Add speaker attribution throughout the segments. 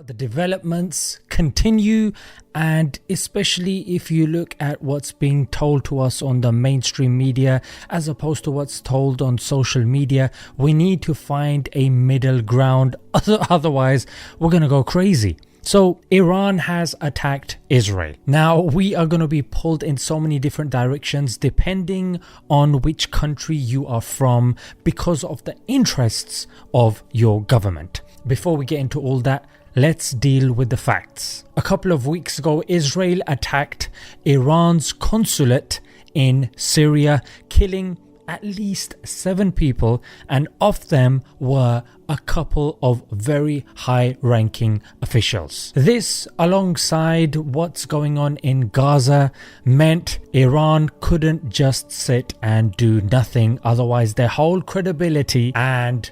Speaker 1: The developments continue, and especially if you look at what's being told to us on the mainstream media as opposed to what's told on social media, we need to find a middle ground. Otherwise, we're going to go crazy. So Iran has attacked Israel. Now we are going to be pulled in so many different directions depending on which country you are from because of the interests of your government. Before we get into all that, let's deal with the facts. A couple of weeks ago, Israel attacked Iran's consulate in Syria, killing at least 7 people, and of them were a couple of very high-ranking officials. This, alongside what's going on in Gaza, meant Iran couldn't just sit and do nothing, otherwise their whole credibility and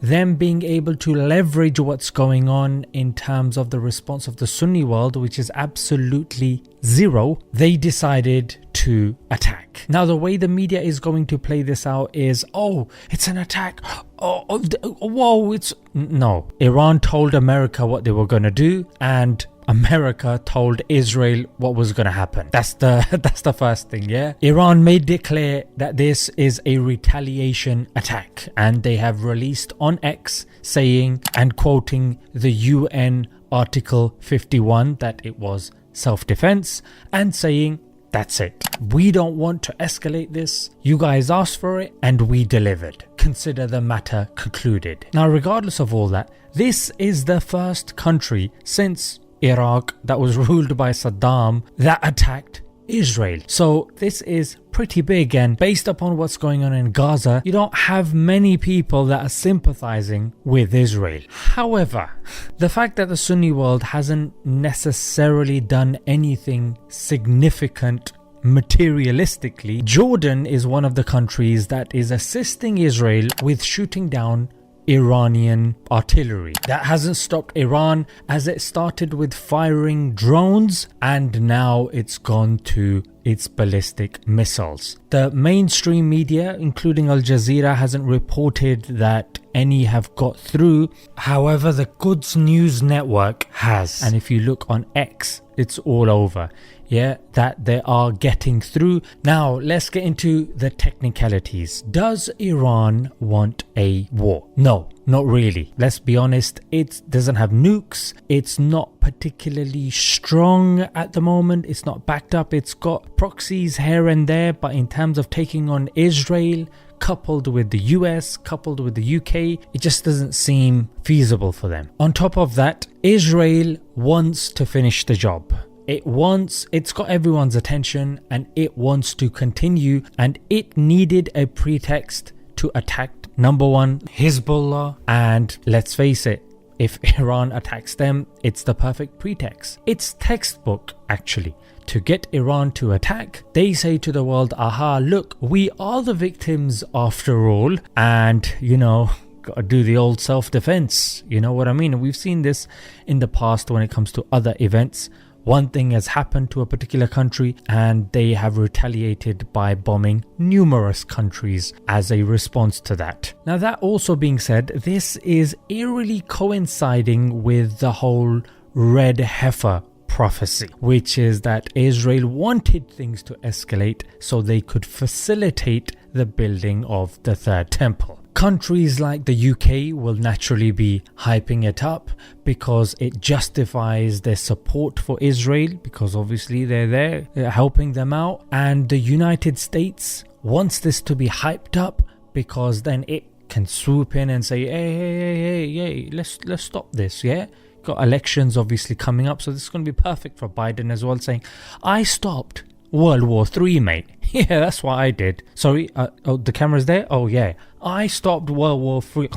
Speaker 1: them being able to leverage what's going on in terms of the response of the Sunni world, which is absolutely zero, they decided to attack. Now the way the media is going to play this out is, oh, it's an attack, whoa, it's... No, Iran told America what they were going to do, and America told Israel what was going to happen. That's the first thing, yeah? Iran made it clear that this is a retaliation attack, and they have released on X saying, and quoting the UN Article 51, that it was self-defense, and saying, that's it. We don't want to escalate this. You guys asked for it and we delivered. Consider the matter concluded. Now, regardless of all that, this is the first country since Iraq that was ruled by Saddam that attacked Israel. So this is pretty big, and based upon what's going on in Gaza, you don't have many people that are sympathizing with Israel. However, the fact that the Sunni world hasn't necessarily done anything significant materialistically, Jordan is one of the countries that is assisting Israel with shooting down Iranian artillery. That hasn't stopped Iran, as it started with firing drones and now it's gone to its ballistic missiles. The mainstream media, including Al Jazeera, hasn't reported that any have got through. However, the Quds News Network has, and if you look on X, it's all over, yeah, that they are getting through. Now let's get into the technicalities. Does Iran want a war? No, not really. Let's be honest, it doesn't have nukes. It's not particularly strong at the moment. It's not backed up. It's got proxies here and there, but in terms of taking on Israel, coupled with the US, coupled with the UK, it just doesn't seem feasible for them. On top of that, Israel wants to finish the job. It's got everyone's attention and it wants to continue, and it needed a pretext to attack, number one, Hezbollah, and let's face it, if Iran attacks them, it's the perfect pretext. It's textbook actually. To get Iran to attack, they say to the world, aha, look, we are the victims after all, and you know, gotta do the old self-defense, you know what I mean? And we've seen this in the past when it comes to other events. One thing has happened to a particular country and they have retaliated by bombing numerous countries as a response to that. Now, that also being said, this is eerily coinciding with the whole red heifer prophecy, which is that Israel wanted things to escalate so they could facilitate the building of the third temple. Countries like the UK will naturally be hyping it up because it justifies their support for Israel, because obviously they're helping them out, and the United States wants this to be hyped up because then it can swoop in and say, hey, let's stop this, yeah? Got elections obviously coming up, so this is going to be perfect for Biden as well, saying, I stopped World War III, mate. Yeah, that's what I did. Sorry, oh, the camera's there? Oh yeah, I stopped World War III.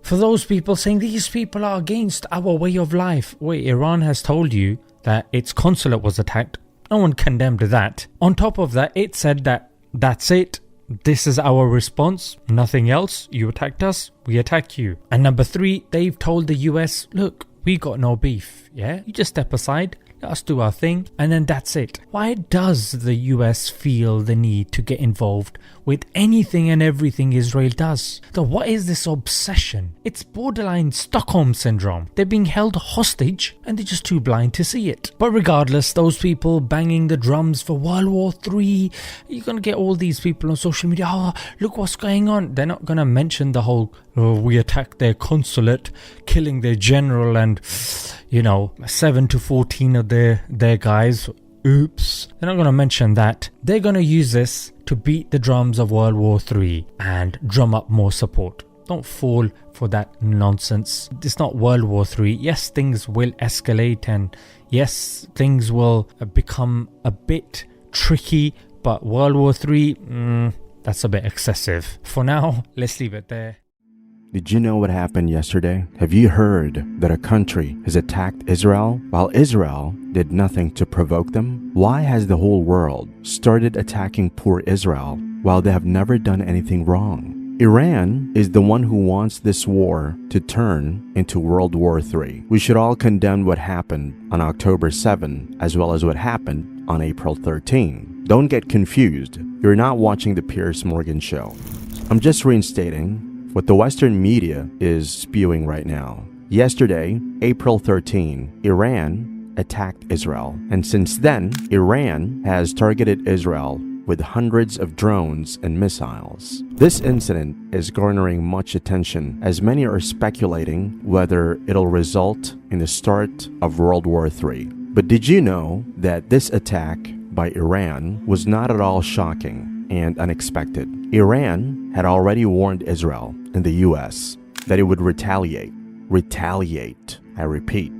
Speaker 1: For those people saying these people are against our way of life. Wait, Iran has told you that its consulate was attacked. No one condemned that. On top of that, it said that that's it. This is our response, nothing else. You attacked us, we attack you. And number 3, they've told the US, look, we got no beef, yeah? You just step aside, Us do our thing, and then that's it. Why does the US feel the need to get involved with anything and everything Israel does? So what is this obsession? It's borderline Stockholm syndrome. They're being held hostage and they're just too blind to see it. But regardless, those people banging the drums for World War III, you're gonna get all these people on social media, oh, look what's going on. They're not gonna mention the whole, oh, we attacked their consulate, killing their general and, 7 to 14 of their guys. Oops. They're not going to mention that. They're going to use this to beat the drums of World War III and drum up more support. Don't fall for that nonsense. It's not World War III. Yes, things will escalate and yes, things will become a bit tricky, but World War III, that's a bit excessive. For now, let's leave it there.
Speaker 2: Did you know what happened yesterday? Have you heard that a country has attacked Israel while Israel did nothing to provoke them? Why has the whole world started attacking poor Israel while they have never done anything wrong? Iran is the one who wants this war to turn into World War III. We should all condemn what happened on October 7 as well as what happened on April 13. Don't get confused. You're not watching the Piers Morgan show. I'm just reinstating what the Western media is spewing right now. Yesterday, April 13, Iran attacked Israel. And since then, Iran has targeted Israel with hundreds of drones and missiles. This incident is garnering much attention as many are speculating whether it'll result in the start of World War III. But did you know that this attack by Iran was not at all shocking and unexpected? Iran had already warned Israel and the US that it would retaliate. Retaliate, I repeat.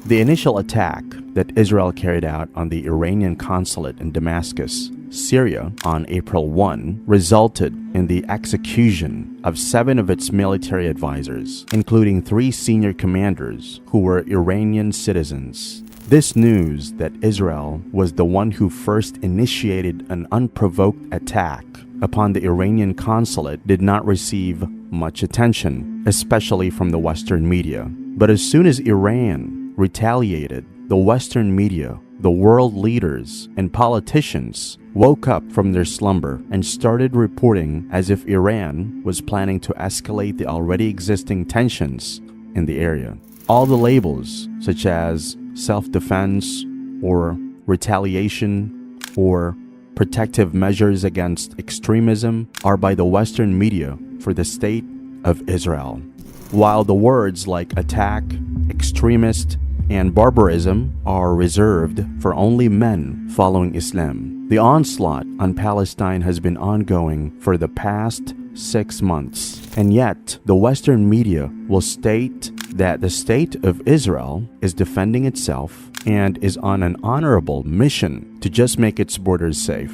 Speaker 2: The initial attack that Israel carried out on the Iranian consulate in Damascus, Syria, on April 1 resulted in the execution of 7 of its military advisors, including 3 senior commanders who were Iranian citizens. This news that Israel was the one who first initiated an unprovoked attack upon the Iranian consulate did not receive much attention, especially from the Western media. But as soon as Iran retaliated, the Western media, the world leaders, and politicians woke up from their slumber and started reporting as if Iran was planning to escalate the already existing tensions in the area. All the labels, such as self-defense or retaliation or protective measures against extremism, are by the Western media for the state of Israel, while the words like attack, extremist, and barbarism are reserved for only men following Islam. The onslaught on Palestine has been ongoing for the past 6 months, and yet the Western media will state that the state of Israel is defending itself and is on an honorable mission to just make its borders safe.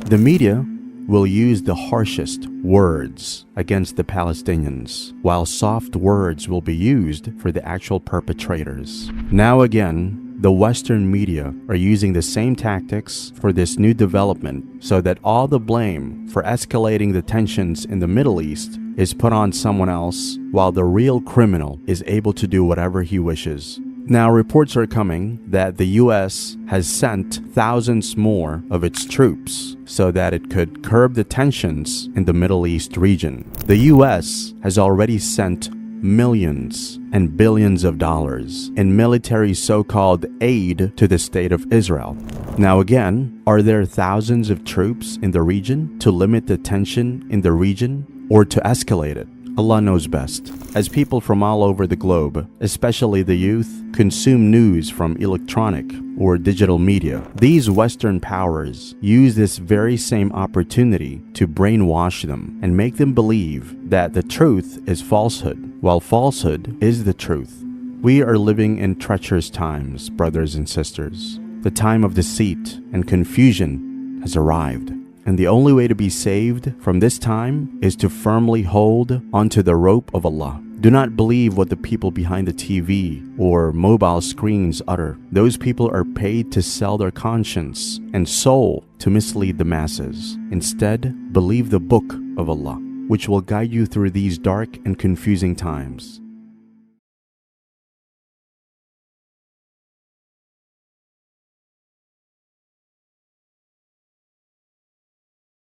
Speaker 2: The media will use the harshest words against the Palestinians, while soft words will be used for the actual perpetrators. Now again, the Western media are using the same tactics for this new development so that all the blame for escalating the tensions in the Middle East is put on someone else, while the real criminal is able to do whatever he wishes. Now, reports are coming that the US has sent thousands more of its troops so that it could curb the tensions in the Middle East region. The US has already sent millions and billions of dollars in military so-called aid to the state of Israel. Now again, are there thousands of troops in the region to limit the tension in the region or to escalate it? Allah knows best. As people from all over the globe, especially the youth, consume news from electronic or digital media, these Western powers use this very same opportunity to brainwash them and make them believe that the truth is falsehood, while falsehood is the truth. We are living in treacherous times, brothers and sisters. The time of deceit and confusion has arrived. And the only way to be saved from this time is to firmly hold onto the rope of Allah. Do not believe what the people behind the TV or mobile screens utter. Those people are paid to sell their conscience and soul to mislead the masses. Instead, believe the book of Allah, which will guide you through these dark and confusing times.